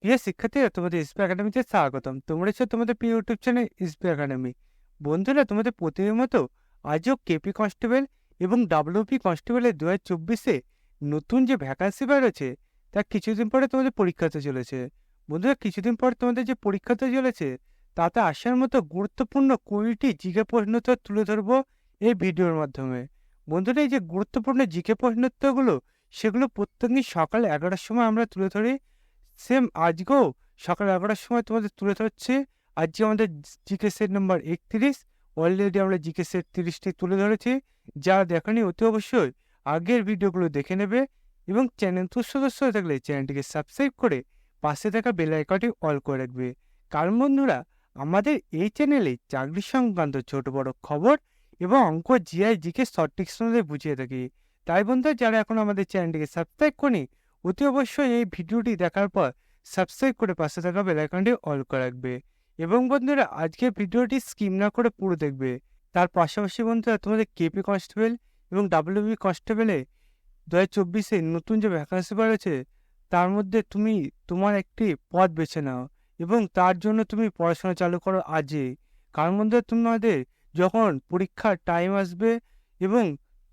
প্রিয় শিক্ষার্থীরা, তোমাদের ইসপি একাডেমিতে স্বাগতম। তোমরা এসো তোমাদের প্রিয় ইউটিউব চ্যানেল ইসপি একাডেমি। বন্ধুরা, তোমাদের প্রতিদিনের মতো আজও কেপি কনস্টেবল এবং ডাব্লিউপি কনস্টেবলের 2024-এ নতুন যে ভ্যাকান্সি বেরোচ্ছে তার কিছুদিন পরে তোমাদের পরীক্ষাতে চলেছে। বন্ধুরা, কিছুদিন পর তোমাদের যে পরীক্ষাতে চলেছে তাতে আসার মতো গুরুত্বপূর্ণ 20টি জিকে প্রশ্নোত্তর তুলে ধরবো এই ভিডিওর মাধ্যমে। বন্ধুরা, এই যে গুরুত্বপূর্ণ জিকে প্রশ্নোত্তরগুলো সেগুলো প্রত্যেকদিন সকাল 11টার সময় আমরা তুলে ধরি। সেম আজকেও সকাল 11টার সময় তোমাদের তুলে ধরছে। আজকে আমাদের জিকে সেট নাম্বার 31। অলরেডি আমরা জিকে সেট 30টি তুলে ধরেছি। যারা দেখেনি অতি অবশ্যই আগের ভিডিওগুলো দেখে নেবে এবং চ্যানেল সদস্য হয়ে থাকলে চ্যানেলটিকে সাবস্ক্রাইব করে পাশে থাকা বেল আইকনটি অল করে রাখবে। কারণ বন্ধুরা, আমাদের এই চ্যানেলে চাকরি সংক্রান্ত ছোট বড় খবর এবং অঙ্ক, জিআই, জিকে শর্ট ট্রিক্স বুঝিয়ে থাকি। তাই বন্ধুরা, যারা এখন আমাদের চ্যানেলটিকে সাবস্ক্রাইব করেনি অতি অবশ্যই এই ভিডিওটি দেখার পর সাবস্ক্রাইব করে পাশে থাকা বেল আইকনটি অল করে রাখবে। এবং বন্ধুরা, আজকের ভিডিওটি স্কিপ না করে পুরো দেখবে। তার পাশাপাশি বন্ধুরা, তোমাদের কেপি কনস্টেবল এবং ডাব্লিউবি কনস্টেবলে 2024-এ নতুন যে ভ্যাকান্সি বেরোচ্ছে তার মধ্যে তুমি তোমার একটি পদ বেছে নাও এবং তার জন্য তুমি পড়াশোনা চালু করো আজই। কারণ বন্ধুরা, তোমাদের যখন পরীক্ষার টাইম আসবে এবং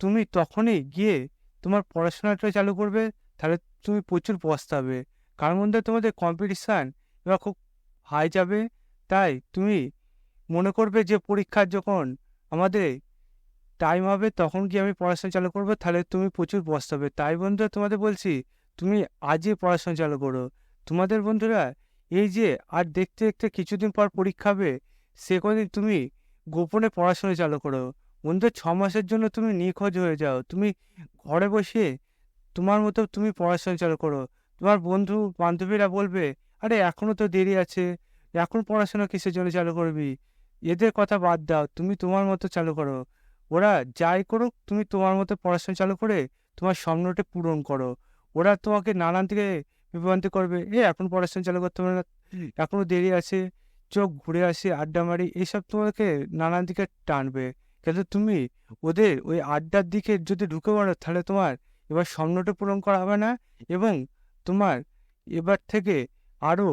তুমি তখনই গিয়ে তোমার পড়াশোনাটা চালু করবে, তাহলে তুমি প্রচুর পস্তাবে। কারণ বন্ধুরা, তোমাদের কম্পিটিশান এবার খুব হাই যাবে। তাই তুমি মনে করবে যে পরীক্ষার যখন আমাদের টাইম হবে তখন গিয়ে আমি পড়াশোনা চালু করবো, তাহলে তুমি প্রচুর পস্তাবে। তাই বন্ধুরা, তোমাদের বলছি তুমি আজই পড়াশোনা চালু করো। তোমাদের বন্ধুরা, এই যে আর দেখতে দেখতে কিছুদিন পর পরীক্ষা হবে, সে কদিন তুমি গোপনে পড়াশোনা চালু করো। বন্ধু, 6 মাসের জন্য তুমি নিখোঁজ হয়ে যাও। তুমি ঘরে বসে তোমার মতো তুমি পড়াশোনা চালু করো। তোমার বন্ধু বান্ধবীরা বলবে, আরে এখনো তো দেরি আছে, এখন পড়াশোনা কিসের জন্য চালু করবি? এদের কথা বাদ দাও, তুমি তোমার মতো চালু করো। ওরা যাই করুক, তুমি তোমার মতো পড়াশোনা চালু করে তোমার স্বপ্নটা পূরণ করো। ওরা তোমাকে নানান দিকে বিভ্রান্তি করবে, এখন পড়াশোনা চালু করতে হবে না, এখনো দেরি আছে, চোখ ঘুরে আসে, আড্ডা মারি, এইসব তোমাকে নানান দিকে টানবে। কিন্তু তুমি ওদের ওই আড্ডার দিকে যদি ঢুকে পড়ো, তাহলে তোমার এবার স্বপ্নটা পূরণ করা হবে না এবং তোমার এবার থেকে আরও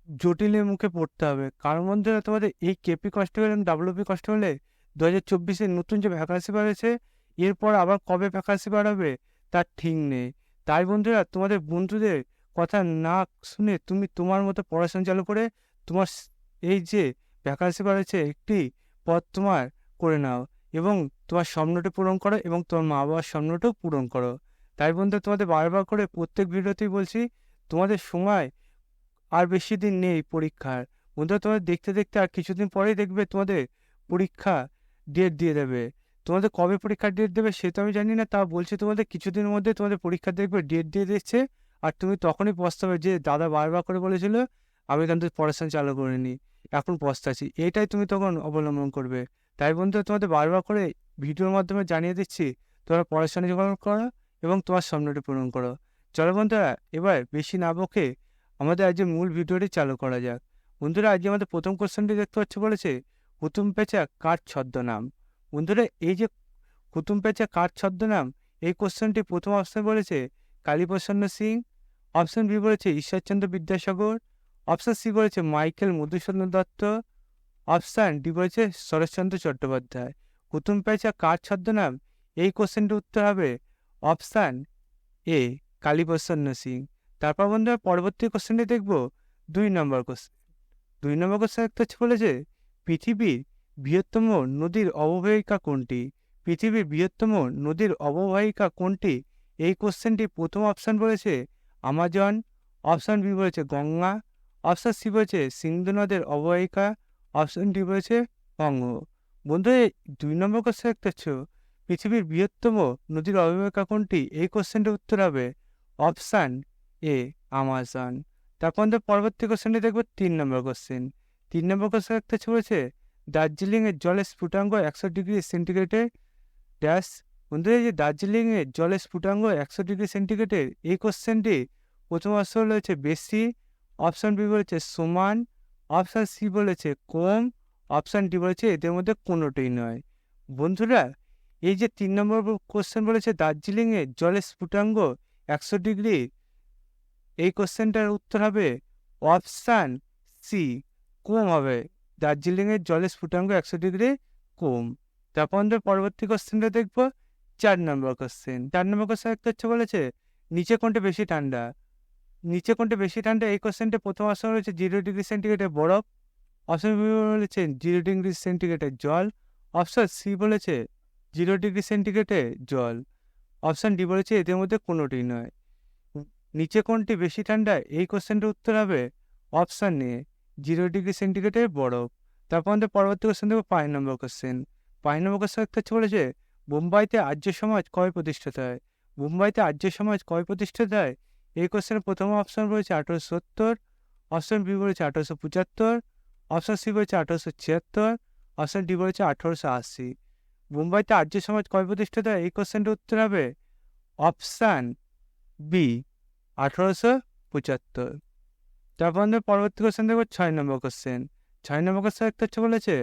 জটিলের মুখে পড়তে হবে। কারণ বন্ধুরা, তোমাদের এই কেপি কনস্টেবল এবং ডাব্লিউপি কনস্টেবলে 2024-এর নতুন যে ভ্যাকান্সি বেরোচ্ছে, এরপর আবার কবে ভ্যাকান্সি বাড়াবে তার ঠিক নেই। তাই বন্ধুরা, তোমাদের বন্ধুদের কথা না শুনে তুমি তোমার মতো পড়াশোনা চালু করে তোমার এই যে ভ্যাকান্সি বেরোচ্ছে একটি পদ তোমার করে নাও এবং তোমার স্বপ্নটা পূরণ করো এবং তোমার মা বাবার স্বপ্নটাও পূরণ করো। তাই বন্ধুরা, তোমাদের বারবার করে প্রত্যেক ভিডিওতেই বলছি, তোমাদের সময় আর বেশি দিন নেই পরীক্ষার। বন্ধুরা, তোমাদের দেখতে দেখতে আর কিছুদিন পরেই দেখবে তোমাদের পরীক্ষা ডেট দিয়ে দেবে। তোমাদের কবে পরীক্ষার ডেট দেবে সে তো আমি জানি না, তা বলছি তোমাদের কিছুদিনের মধ্যে তোমাদের পরীক্ষা দেখবে ডেট দিয়ে দিচ্ছে। আর তুমি তখনই পস্তাবে যে দাদা বারবার করে বলেছিল, আমি কিন্তু পড়াশোনা চালু করিনি, এখন পস্তাচ্ছি। এইটাই তুমি তখন অবলম্বন করবে। তাই বন্ধুরা, তোমাদের বারবার করে ভিডিওর মাধ্যমে জানিয়ে দিচ্ছি, তোমরা পড়াশোনা জোগাড় করো এবং তোমার স্বপ্নটি পূরণ করো। চলো বন্ধুরা, এবার বেশি না বকে আমাদের আজকে মূল ভিডিওটি চালু করা যাক। বন্ধুরা, আজকে আমাদের প্রথম কোশ্চেনটি দেখতে পাচ্ছ, বলেছে হুতুম পেঁচা কার ছদ্মনাম। বন্ধুরা, এই যে হুতুম পেঁচা কার ছদ্মনাম, এই কোশ্চেনটি প্রথম অপশন বলেছে কালীপ্রসন্ন সিং, অপশন বি বলেছে ঈশ্বরচন্দ্র বিদ্যাসাগর, অপশন সি বলেছে Michael Madhusudan Dutta, option D বলেছে শরৎচন্দ্র চট্টোপাধ্যায়। হুতুম পেঁচা কার ছদ্মনাম, এই কোশ্চেনটির উত্তর হবে অপশন এ কালীপ্রসন্ন সিং। তারপর বন্ধুরা, পরবর্তী কোশ্চেনটি দেখবো 2 নম্বর কোশ্চেন। 2 নম্বর কোশ্চেন একটা হচ্ছে, বলেছে পৃথিবীর বৃহত্তম নদীর অববাহিকা কোনটি? পৃথিবীর বৃহত্তম নদীর অববাহিকা কোনটি? এই কোশ্চেনটি প্রথম অপশন বলেছে আমাজন, অপশন বি বলেছে গঙ্গা, অপশন সি বলেছে সিন্ধু নদের অববাহিকা, অপশন ডি বলেছে বঙ্গ। বন্ধুরা, এই 2 নম্বর কোশ্চেন একটা হচ্ছে পৃথিবীর বৃহত্তম নদীর অববাহিকা কোনটি? এই কোশ্চেনটির উত্তর হবে অপশান এ আমাজন। তারপর আমাদের পরবর্তী কোশ্চেনটি দেখবো 3 নম্বর কোশ্চেন। 3 নম্বর কোশ্চেন একটা চলেছে দার্জিলিংয়ের জলের স্ফুটাঙ্ক 100 ডিগ্রি সেন্টিগ্রেডের ড্যাশ। বন্ধুরা, এই যে দার্জিলিংয়ের জলের স্ফুটাঙ্ক 100 ডিগ্রি সেন্টিগ্রেডের, এই কোশ্চেনটি প্রথম অপশন রয়েছে বেশি, অপশন বি বলেছে সমান, অপশন সি বলেছে কম, অপশন ডি বলেছে এদের মধ্যে কোনোটাই নয়। বন্ধুরা, এই যে 3 নম্বর কোশ্চেন বলেছে দার্জিলিংয়ের জলের স্ফুটাঙ্ক 100 ডিগ্রি, এই কোশ্চেনটার উত্তর হবে অপশান সি কম হবে, দার্জিলিংয়ের জলের স্ফুটাঙ্ক 100 ডিগ্রি কম। তারপর আমাদের পরবর্তী কোশ্চেনটা দেখবো 4 নম্বর কোশ্চেন। 4 নম্বর কোশ্চেন একটা হচ্ছে বলেছে নিচে কোনটা বেশি ঠান্ডা? নিচে কোনটা বেশি ঠান্ডা, এই কোশ্চেনটা প্রথম অপশন রয়েছে 0 ডিগ্রি সেন্টিগ্রেডের বরফ, অপশন বি বলেছে 0 ডিগ্রি সেন্টিগ্রেডের জল, অপশন সি বলেছে 0 ডিগ্রি সেন্টিগ্রেডের জল, অপশন ডি বলেছে এদের মধ্যে কোনোটি নয়। নিচে কোনটি বেশি ঠান্ডা, এই কোশ্চেনটার উত্তর হবে অপশান এ 0 ডিগ্রি সেন্টিগ্রেডের বরফ। তারপর আমাদের পরবর্তী কোশ্চেন দেখবো 5 নম্বর কোশ্চেন। 5 নম্বর কোশ্চেন একটা হচ্ছে বলেছে মুম্বাইতে আর্য সমাজ কবে প্রতিষ্ঠিত হয়? মুম্বাইতে আর্য সমাজ কবে প্রতিষ্ঠিত হয়? এই কোশ্চেনের প্রথম অপশন রয়েছে 1870, অপশন বি বলেছে 1875, অপশন সি বলেছে 1876, অপশন ডি বলেছে 1880। মুম্বাইতে আর্য সমাজ কবে প্রতিষ্ঠিত হয়, এই কোশ্চেনটার উত্তর হবে অপশান বি 1875। তারপর আমরা পরবর্তী কোশ্চেন দেখবো 6 নম্বর কোশ্চেন। 6 নম্বর কোশ্চেন একটা হচ্ছে বলেছে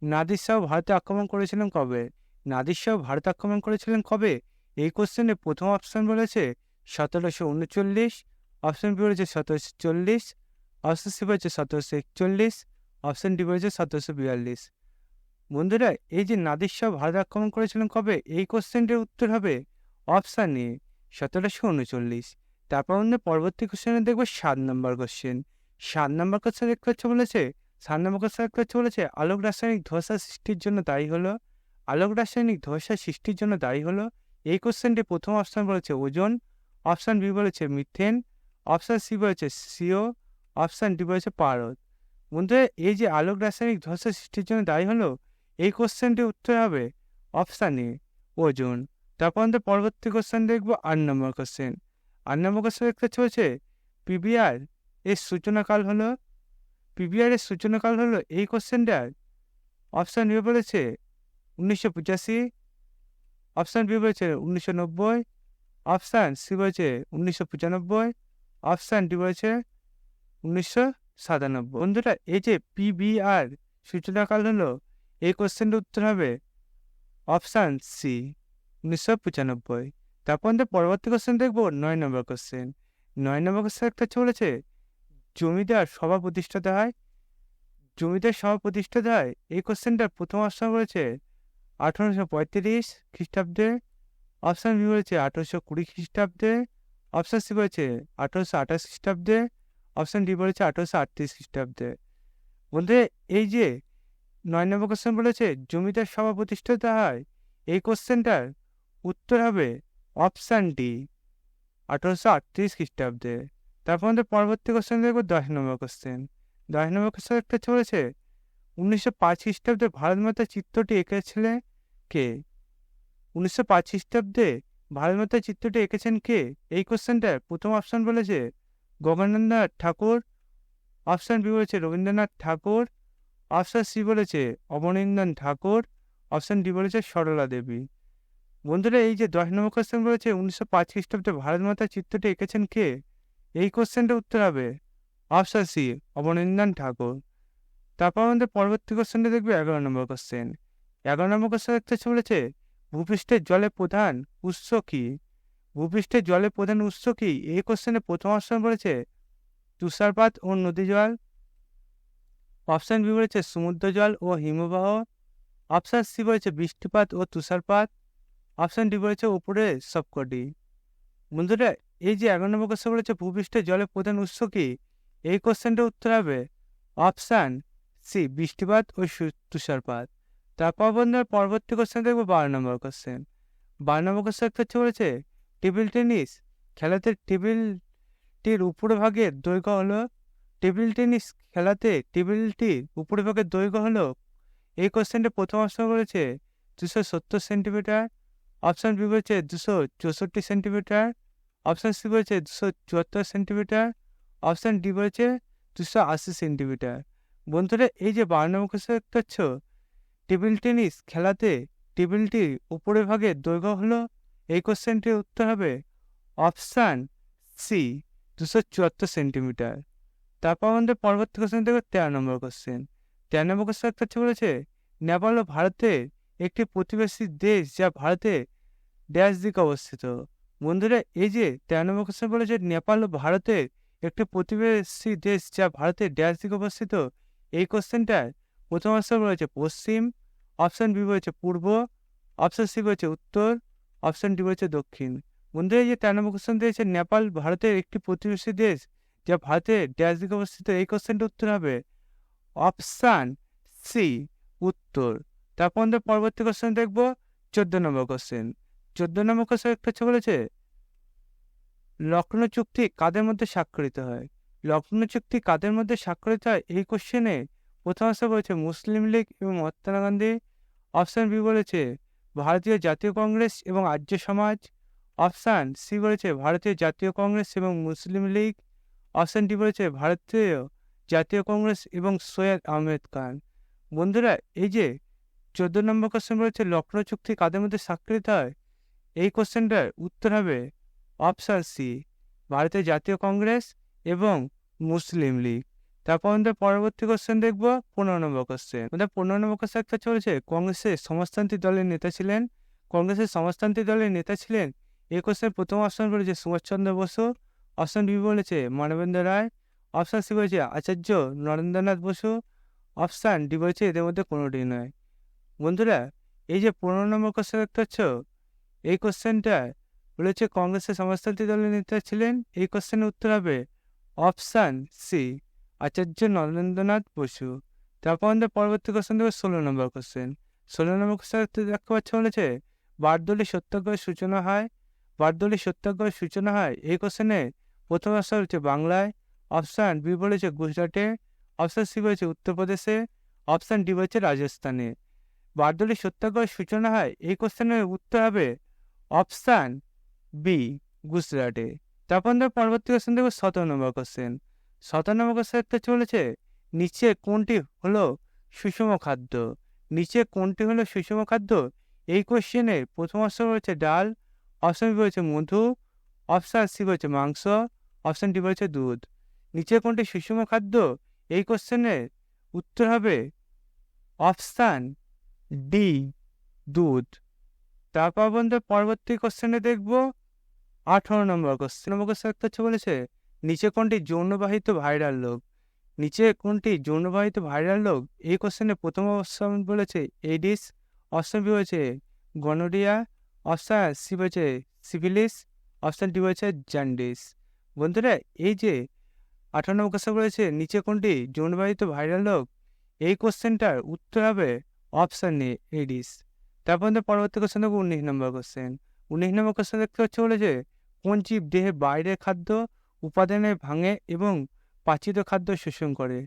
নাদির শাহ ভারতে আক্রমণ করেছিলেন কবে? নাদির শাহ ভারতে আক্রমণ করেছিলেন কবে, এই কোশ্চেনে প্রথম অপশন বলেছে 1739, অপশন বি বলেছে 1740, অপশন সি বলেছে 1741, অপশন ডি বলেছে 1742। বন্ধুরা এই যে নাদির শাহ ভারত আক্রমণ করেছিলেন কবে, এই কোশ্চেনটির উত্তর হবে অপশান এ 1739। তারপর আমরা পরবর্তী কোশ্চেনে দেখবো 7 নম্বর কোশ্চেন। 7 নম্বর কোশ্চেন দেখতে হচ্ছে বলেছে 7 নম্বর কোশ্চেন দেখতে হচ্ছে বলেছে আলোক রাসায়নিক ধোঁয়াশা সৃষ্টির জন্য দায়ী হলো, আলোক রাসায়নিক ধোঁয়াশা সৃষ্টির জন্য দায়ী হলো, এই কোশ্চেনটি প্রথম অপশন বলেছে ওজোন, অপশান বি বলেছে মিথেন, অপশান সি বলেছে সিও, অপশান ডি বলেছে পারদ। বন্ধুরা এই যে আলোক রাসায়নিক ধোঁয়াশা সৃষ্টির জন্য দায়ী হলো, এই কোশ্চেনটির উত্তর হবে অপশান এ ওজোন। তারপর আমাদের পরবর্তী কোশ্চেন দেখবো 8 নম্বর কোশ্চেন। 8 নম্বর কোশ্চেন দেখতে চলেছে পিবিআর এর সূচনাকাল হলো, পিবিআর এর সূচনাকাল হলো, এই কোশ্চেনটার অপশান এ বলেছে 1985, অপশান বি বলেছে 1990, অপশান সি বলেছে 1995, অপশান ডি বলেছে 1997। বন্ধুরা এই যে পিবিআর সূচনাকাল হলো, এই কোশ্চেনটার উত্তর হবে অপশান সি 1995। তারপর আমাদের পরবর্তী কোশ্চেন দেখবো 9 নম্বর কোশ্চেন। 9 নম্বর কোশ্চেন একটা চলেছে জমিদার সভা প্রতিষ্ঠাতা হয়, জমিদার সভা প্রতিষ্ঠাতা হয়, এই কোশ্চেনটার প্রথম অপশন রয়েছে 1835 খ্রিস্টাব্দে, অপশান বি বলেছে 1820 খ্রিস্টাব্দে, অপশান সি বলেছে 1828 খ্রিস্টাব্দে, অপশান ডি বলেছে 1838 খ্রিস্টাব্দে। বন্ধু এই যে 9 নম্বর কোশ্চেন বলেছে জমিদার সভা প্রতিষ্ঠাতা হয়, এই কোশ্চেনটার উত্তর হবে অপশান ডি 1838 খ্রিস্টাব্দে। তারপর আমাদের পরবর্তী কোশ্চেন দেখবো 10 নম্বর কোশ্চেন। 10 নম্বর কোশ্চেন একটা চলেছে 1905 খ্রিস্টাব্দে ভারত মাতার চিত্রটি এঁকেছিলেন কে? 1905 খ্রিস্টাব্দে ভারত মাতার চিত্রটি এঁকেছেন কে, এই কোশ্চেনটার প্রথম অপশন বলেছে গগনেন্দ্রনাথ ঠাকুর, অপশান বি বলেছে রবীন্দ্রনাথ ঠাকুর, অপশান সি বলেছে অবনীন্দ্রনাথ ঠাকুর, অপশান ডি বলেছে সরলা দেবী। বন্ধুরা এই যে 10 নম্বর কোশ্চেন বলেছে 1905 খ্রিস্টাব্দে ভারত মাতার চিত্রটি এঁকেছেন কে, এই কোশ্চেনটার উত্তর হবে অপশান সি অবনীন্দ্রনাথ ঠাকুর। তারপর আমাদের পরবর্তী কোশ্চেনটা দেখবে 11 নম্বর কোশ্চেন। 11 নম্বর কোশ্চেন একটা বলেছে ভূপৃষ্ঠের জলের প্রধান উৎস কি? ভূপৃষ্ঠের জলের প্রধান উৎস কি, এই কোশ্চেনে প্রথম অপশন বলেছে তুষারপাত ও নদী জল, অপশান বি বলেছে সমুদ্র জল ও হিমবাহ, অপশান সি বলেছে বৃষ্টিপাত ও তুষারপাত, অপশান ডি বলেছে উপরে সবকটি। বন্ধুরা এই যে 11 নম্বর কোশ্চেন বলেছে ভূপৃষ্ঠের জলের প্রধান উৎস কি, এই কোশ্চেনটার উত্তর হবে অপশান সি বৃষ্টিপাত ও তুষারপাত। তারপর বন্ধুরা পরবর্তী কোশ্চেন দেখবো 12 নম্বর কোশ্চেন। 12 নম্বর কোশ্চেন একটা বলেছে টেবিল টেনিস খেলাতে টেবিলটির উপরভাগের দৈর্ঘ্য হলো, টেবিল টেনিস খেলাতে টেবিলটির উপরভাগের দৈর্ঘ্য হলো, এই কোশ্চেনটা প্রথম অপশন বলেছে 270 সেন্টিমিটার, অপশান বি বলেছে 264 সেন্টিমিটার, অপশান সি বলেছে 274 সেন্টিমিটার, অপশান ডি বলেছে 280 সেন্টিমিটার। বন্ধুরা এই যে 12 নম্বর কোশ্চেন দেখতে পাচ্ছ টেবিল টেনিস খেলাতে টেবিলটির উপরের ভাগের দৈর্ঘ্য হলো, এই কোশ্চেনটির উত্তর হবে অপশান সি 274 সেন্টিমিটার। তারপর আমাদের পরবর্তী কোশ্চেন দেখবে 13 নম্বর কোশ্চেন। 13 নম্বর কোশ্চেন একটা বলেছে নেপাল ও ভারতের একটি প্রতিবেশী দেশ যা ভারতে ড্যাশ দিকে অবস্থিত। বন্ধুরা এই যে 13 নম্বর কোশ্চেন বলেছে নেপাল ও ভারতের একটি প্রতিবেশী দেশ যা ভারতের ড্যাশ দিকে অবস্থিত? এই কোশ্চেনটার প্রথম অপশন রয়েছে পশ্চিম, অপশন বি রয়েছে পূর্ব, অপশন সি রয়েছে উত্তর, অপশন ডি রয়েছে দক্ষিণ। বন্ধুরা, এই যে 13 নম্বর কোশ্চেন দিয়েছে নেপাল ভারতের একটি প্রতিবেশী দেশ যা ভারতের ড্যাশ দিকে অবস্থিত, এই কোশ্চেনটার উত্তর হবে অপশান সি উত্তর। তারপর আমাদের পরবর্তী কোশ্চেন দেখবো 14 নম্বর কোশ্চেন। 14 নম্বর কোশ্চেন একটা হচ্ছে বলেছে লখনৌ চুক্তি কাদের মধ্যে স্বাক্ষরিত হয়? লখনৌ চুক্তি কাদের মধ্যে স্বাক্ষরিত হয়? এই কোশ্চেনে প্রথম অপশন বলেছে মুসলিম লীগ এবং মহাত্মা গান্ধী, অপশন বি বলেছে ভারতীয় জাতীয় কংগ্রেস এবং আর্য সমাজ, অপশান সি বলেছে ভারতীয় জাতীয় কংগ্রেস এবং মুসলিম লীগ, অপশন ডি বলেছে ভারতীয় জাতীয় কংগ্রেস এবং সৈয়দ আহমেদ খান। বন্ধুরা, এই যে 14 নম্বর কোশ্চেন বলেছে লখনৌ চুক্তি কাদের মধ্যে স্বাক্ষরিত হয়, এই কোশ্চেনটার উত্তর হবে অপশান সি ভারতীয় জাতীয় কংগ্রেস এবং মুসলিম লীগ। তারপর আমাদের পরবর্তী কোশ্চেন দেখবো 15 নম্বর কোশ্চেন। আমাদের 15 নম্বর কোশ্চেন একটা চলেছে কংগ্রেসের সমাজতান্ত্রিক দলের নেতা ছিলেন। কংগ্রেসের সমাজতান্ত্রিক দলের নেতা ছিলেন, এই কোশ্চেন প্রথম অপশন বলেছে সুভাষচন্দ্র বসু, অপশন বি বলেছে মানবেন্দ্র রায়, অপশন সি বলেছে আচার্য নরেন্দ্রনাথ বসু, অপশান ডি বলেছে এদের মধ্যে কোনোটি নয়। বন্ধুরা, এই যে 15 নম্বর কোশ্চেন দেখতে পাচ্ছ, এই কোশ্চেনটা বলেছে কংগ্রেসের সমাজতান্ত্রিক দলের নেতা ছিলেন, এই কোশ্চেনের উত্তর হবে অপশান সি আচার্য নরেন্দ্রনাথ বসু। তারপর আমাদের পরবর্তী কোশ্চেন দেবো 16 নম্বর কোশ্চেন। 16 নম্বর কোশ্চেন দেখতে পাচ্ছ বলেছে বারদৌলি সত্যাগ্রহের সূচনা হয়। বারদৌলি সত্যাগ্রহের সূচনা হয়, এই কোশ্চেনে প্রথম অপশন হচ্ছে বাংলায়, অপশান বি বলেছে গুজরাটে, অপশান সি বলেছে উত্তরপ্রদেশে, অপশান ডি বলেছে রাজস্থানে। বারদৌলি সত্যাগ্রহের সূচনা হয়, এই কোশ্চেনের উত্তর হবে অপশান বি গুজরাটে। তারপর আমরা পরবর্তী কোশ্চেন দেখবো 17 নম্বর কোশ্চেন। 17 নম্বর কোশ্চেন একটা চলেছে নিচে কোনটি হলো সুষম খাদ্য? নিচে কোনটি হলো সুষম খাদ্য? এই কোশ্চেনের প্রথম অপশন রয়েছে ডাল, অপশন বি রয়েছে মধু, অপশান সি রয়েছে মাংস, অপশন ডি রয়েছে দুধ। নিচে কোনটি সুষম খাদ্য? এই কোশ্চেনের উত্তর হবে অপশান ডি দুধ। তারপর বন্ধু পরবর্তী কোশ্চেনে দেখবো 18 নম্বর কোশ্চেন। নম্বর কোশ্চেন একটা হচ্ছে বলেছে নিচে কোনটি যৌনবাহিত ভাইরাল রোগ? নিচে কোনটি যৌনবাহিত ভাইরাল রোগ? এই কোশ্চেনে প্রথম অপশন বলেছে এডিস, অপশন বি হয়েছে গনোরিয়া, অপশন সি বলেছে সিফিলিস, অপশন ডি বলেছে জন্ডিস। বন্ধুরা, এই যে 18 নম্বর কোশ্চেন বলেছে নিচে কোনটি যৌনবাহিত ভাইরাল রোগ, এই কোশ্চেনটার উত্তর হবে অপশন এ এডিস। তারপর আমাদের পরবর্তী কোশ্চেন দেখবো 19 নম্বর কোশ্চেন। 19 নম্বর কোশ্চেন দেখতে হচ্ছে বলেছে কোন জীব দেহের বাইরের খাদ্য উপাদানে ভাঙে এবং পাচিত খাদ্য শোষণ করে?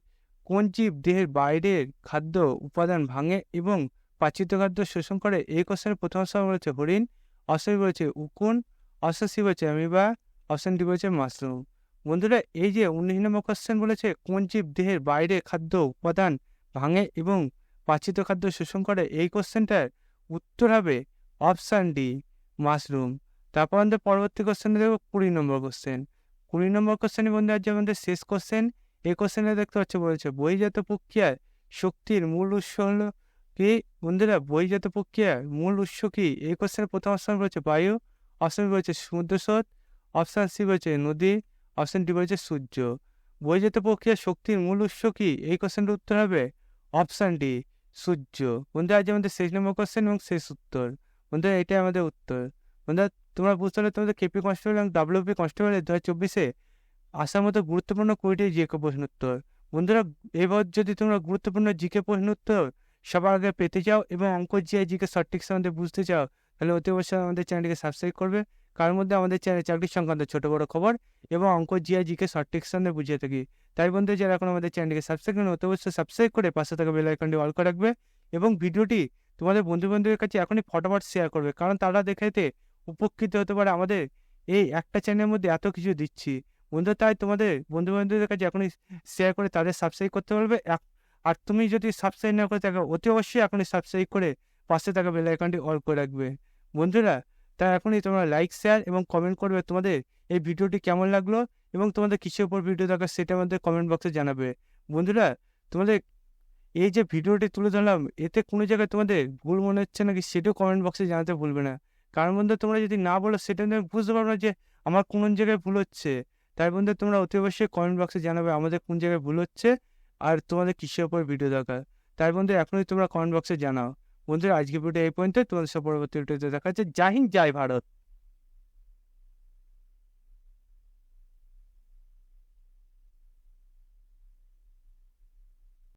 কোন জীব দেহের বাইরের খাদ্য উপাদান ভাঙে এবং পাচিত খাদ্য শোষণ করে? এই কোশ্চেনের প্রথম অপশন বলেছে হরিণ, অপশন বি বলেছে উকুন, অপশন সি বলেছে অ্যামিবা, অপশন ডি বলেছে মাশরুম। বন্ধুরা, এই যে 19 নম্বর কোশ্চেন বলেছে কোন জীব দেহের বাইরে খাদ্য উপাদান ভাঙে এবং পাচিত খাদ্য শোষণ করে, এই কোশ্চেনটার উত্তর হবে অপশান ডি মাশরুম। তারপর আমাদের পরবর্তী কোশ্চেনে দেখবো 20 নম্বর কোশ্চেন। 20 নম্বর কোশ্চেনে বন্ধু আজ আমাদের শেষ কোশ্চেন। এই কোশ্চেনে দেখতে পাচ্ছ বলেছে বহির্জাত প্রক্রিয়ায় শক্তির মূল উৎস হলো কি? বন্ধুরা, বহির্জাত প্রক্রিয়ার মূল উৎস কি? এই কোশ্চেনের প্রথম অপশন বলেছে বায়ু, অপশন বি বলেছে সমুদ্র স্রোত, অপশন সি বলেছে নদী, অপশন ডি বলেছে সূর্য। বহির্জাত প্রক্রিয়ার শক্তির মূল উৎস কি? এই কোশ্চেনটার উত্তর হবে অপশন ডি সূর্য। বন্ধু, আজ আমাদের শেষ নম্বর কোশ্চেন এবং শেষ উত্তর। বন্ধুরা, এটাই আমাদের উত্তর। বন্ধুরা, তোমরা বুঝতে পারলে তোমাদের কেপি কনস্টেবল এবং ডাব্লিউপি কনস্টেবলের 2024-এ আসার মতো গুরুত্বপূর্ণ 20টি জিকে প্রশ্ন উত্তর। বন্ধুরা, এবার যদি তোমরা গুরুত্বপূর্ণ জিকে প্রশ্ন উত্তর সবার আগে পেতে চাও এবং অঙ্ক জিকে সঠিক সম্বন্ধে বুঝতে চাও, তাহলে অতি অবশ্যই আমাদের চ্যানেলটিকে সাবস্ক্রাইব করবে। কার মধ্যে আমাদের চ্যানেলে চাকরি সংক্রান্ত ছোট বড় খবর এবং অঙ্ক জিকে সঠিক সম্বন্ধে বুঝিয়ে থাকি। তাই বন্ধু, যারা এখন আমাদের চ্যানেলটিকে সাবস্ক্রাইব করেন অতি অবশ্যই সাবস্ক্রাইব করে পাশে থাকা বেল আইকনটি অল করে রাখবে এবং ভিডিওটি তোমাদের বন্ধু বান্ধবের কাছে এখনই ফটাফট শেয়ার করবে, কারণ তারা দেখেতে উপকৃত হতে পারে। আমাদের এই একটা চ্যানেলের মধ্যে এত কিছু দিচ্ছি বন্ধু, তাই তোমাদের বন্ধু বান্ধবদের কাছে এখনই শেয়ার করে তাদের সাবস্ক্রাইব করতে পারবে। আর তুমি যদি সাবস্ক্রাইব না করে থাকো অতি অবশ্যই এখনই সাবস্ক্রাইব করে পাশে থাকা বেল আইকনটি অল করে রাখবে। বন্ধুরা, তাই এখনই তোমরা লাইক শেয়ার এবং কমেন্ট করবে তোমাদের এই ভিডিওটি কেমন লাগলো এবং তোমাদের কিসের উপর ভিডিও দরকার সেটা আমাদের কমেন্ট বক্সে জানাবে। বন্ধুরা, তোমাদের এই যে ভিডিওটি তুলে ধরলাম এতে কোনো জায়গায় তোমাদের ভুল মনে হচ্ছে নাকি সেটাও কমেন্ট বক্সে জানাতে ভুলবে না, কারণ বন্ধু তোমরা যদি না বলো সেটা আমি বুঝতে পারবো না যে আমার কোন জায়গায় ভুল হচ্ছে। তাই বন্ধু তোমরা অতি অবশ্যই কমেন্ট বক্সে জানাবে আমাদের কোন জায়গায় ভুল হচ্ছে আর তোমাদের কিসের উপর ভিডিও দরকার। তাই বন্ধু এখনই তোমরা কমেন্ট বক্সে জানাও। বন্ধুরা আজকে ভিডিও এই পর্যন্ত, তোমাদের সাথে পরবর্তী ভিডিওতে দেখা হচ্ছে। জয় হিন্দ, জয় ভারত।